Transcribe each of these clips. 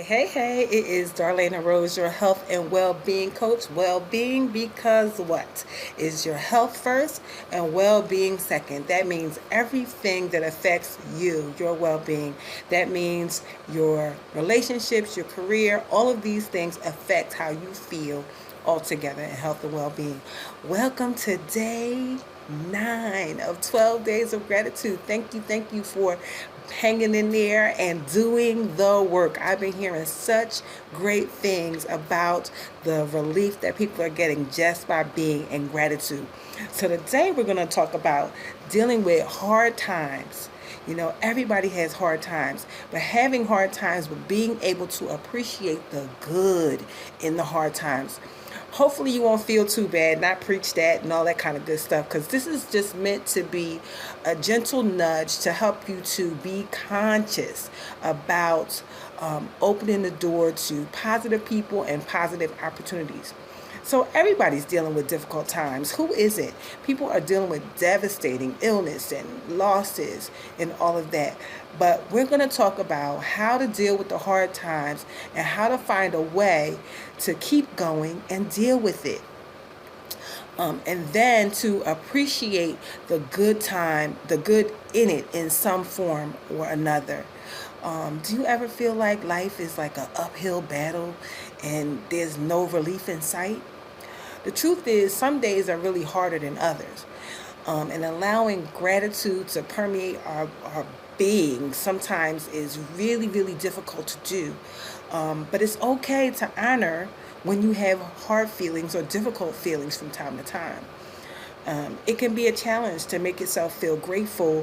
Hey, it is Darlaina Rose, your health and well-being coach. Well-being because what? Is your health first and well-being second. That means everything that affects you, your well-being. That means your relationships, your career, all of these things affect how you feel altogether in health and well-being. Welcome to day 9 of 12 days of gratitude. Thank you for hanging in there and doing the work. I've been hearing such great things about the relief that people are getting just by being in gratitude. So today we're going to talk about dealing with hard times. You know, everybody has hard times, but having hard times, but being able to appreciate the good in the hard times. Hopefully you won't feel too bad, not preach that and all that kind of good stuff, because this is just meant to be a gentle nudge to help you to be conscious about opening the door to positive people and positive opportunities. So everybody's dealing with difficult times. Who isn't? People are dealing with devastating illness and losses and all of that. But we're going to talk about how to deal with the hard times and how to find a way to keep going and deal with it. And then to appreciate the good time, the good in it in some form or another. Do you ever feel like life is like an uphill battle and there's no relief in sight? The truth is, some days are really harder than others. And allowing gratitude to permeate our being sometimes is really, really difficult to do. But it's okay to honor when you have hard feelings or difficult feelings from time to time. It can be a challenge to make yourself feel grateful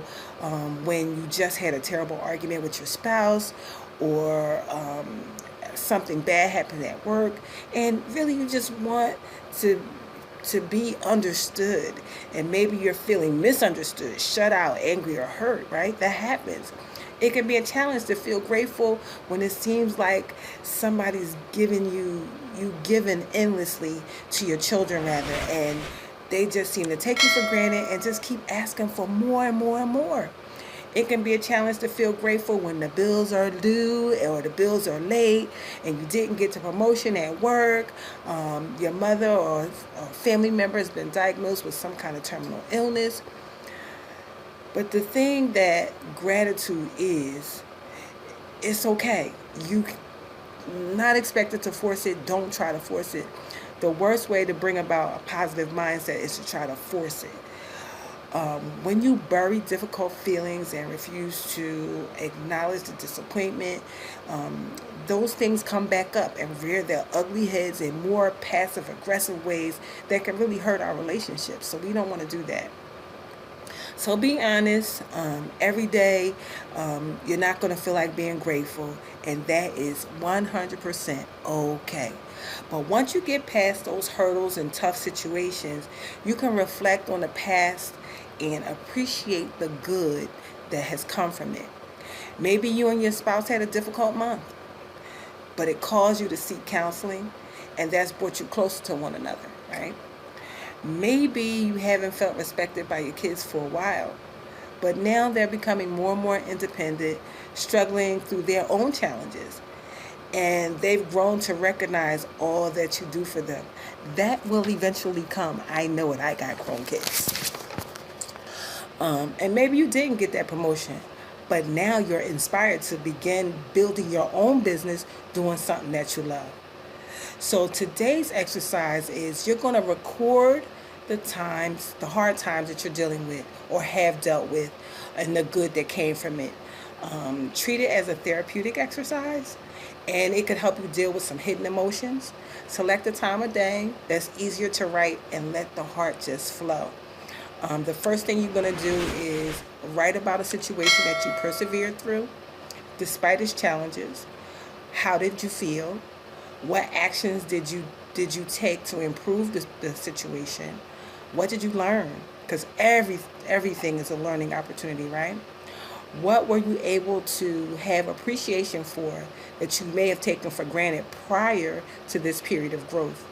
when you just had a terrible argument with your spouse or something bad happened at work, and really you just want to be understood, and maybe you're feeling misunderstood, shut out, angry, or hurt, right? That happens. It can be a challenge to feel grateful when it seems like somebody's giving you given endlessly to your children rather, and they just seem to take you for granted and just keep asking for more and more and more. It can be a challenge to feel grateful when the bills are due or the bills are late and you didn't get the promotion at work. Your mother or family member has been diagnosed with some kind of terminal illness. But the thing that gratitude is, it's okay. You not expected to force it. Don't try to force it. The worst way to bring about a positive mindset is to try to force it. When you bury difficult feelings and refuse to acknowledge the disappointment, those things come back up and rear their ugly heads in more passive aggressive ways that can really hurt our relationships. So we don't want to do that. So be honest. Every day you're not going to feel like being grateful, and that is 100% okay. But once you get past those hurdles and tough situations, you can reflect on the past and appreciate the good that has come from it. Maybe you and your spouse had a difficult month, but it caused you to seek counseling, and that's brought you closer to one another, right? Maybe you haven't felt respected by your kids for a while, but now they're becoming more and more independent, struggling through their own challenges, and they've grown to recognize all that you do for them. That will eventually come. I know it. I got grown kids. And maybe you didn't get that promotion, but now you're inspired to begin building your own business doing something that you love. So today's exercise is you're going to record the times, the hard times that you're dealing with or have dealt with, and the good that came from it. Treat it as a therapeutic exercise, and it could help you deal with some hidden emotions. Select a time of day that's easier to write and let the heart just flow. The first thing you're going to do is write about a situation that you persevered through, despite its challenges. How did you feel? What actions did you take to improve the situation? What did you learn? Because everything is a learning opportunity, right? What were you able to have appreciation for that you may have taken for granted prior to this period of growth?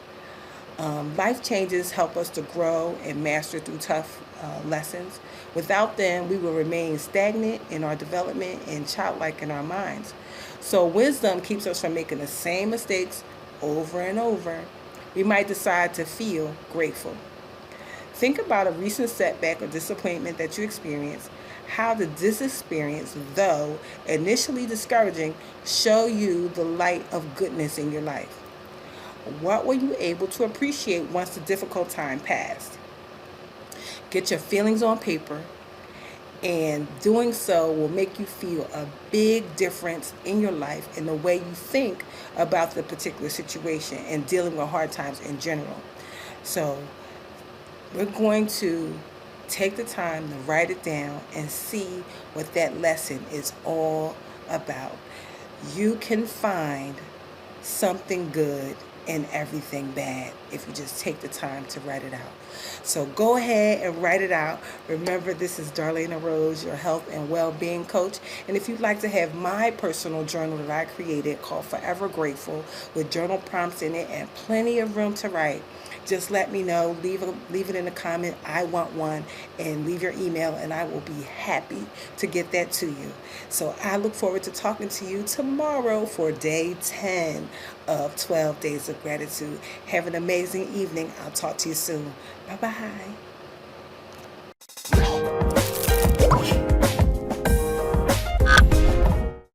Life changes help us to grow and master through tough lessons. Without them, we will remain stagnant in our development and childlike in our minds. So, wisdom keeps us from making the same mistakes over and over. We might decide to feel grateful. Think about a recent setback or disappointment that you experienced. How did this experience, though initially discouraging, show you the light of goodness in your life? What were you able to appreciate once the difficult time passed? Get your feelings on paper, and doing so will make you feel a big difference in your life in the way you think about the particular situation and dealing with hard times in general. So, we're going to take the time to write it down and see what that lesson is all about. You can find something good in everything bad if you just take the time to write it out. So go ahead and write it out. Remember, this is Darlaina Rose, your health and well-being coach. And if you'd like to have my personal journal that I created called Forever Grateful with journal prompts in it and plenty of room to write, just let me know. Leave it in a comment. I want one, and leave your email, and I will be happy to get that to you. So I look forward to talking to you tomorrow for day 10 of 12 Days of Gratitude. Have an amazing evening. I'll talk to you soon. Bye-bye.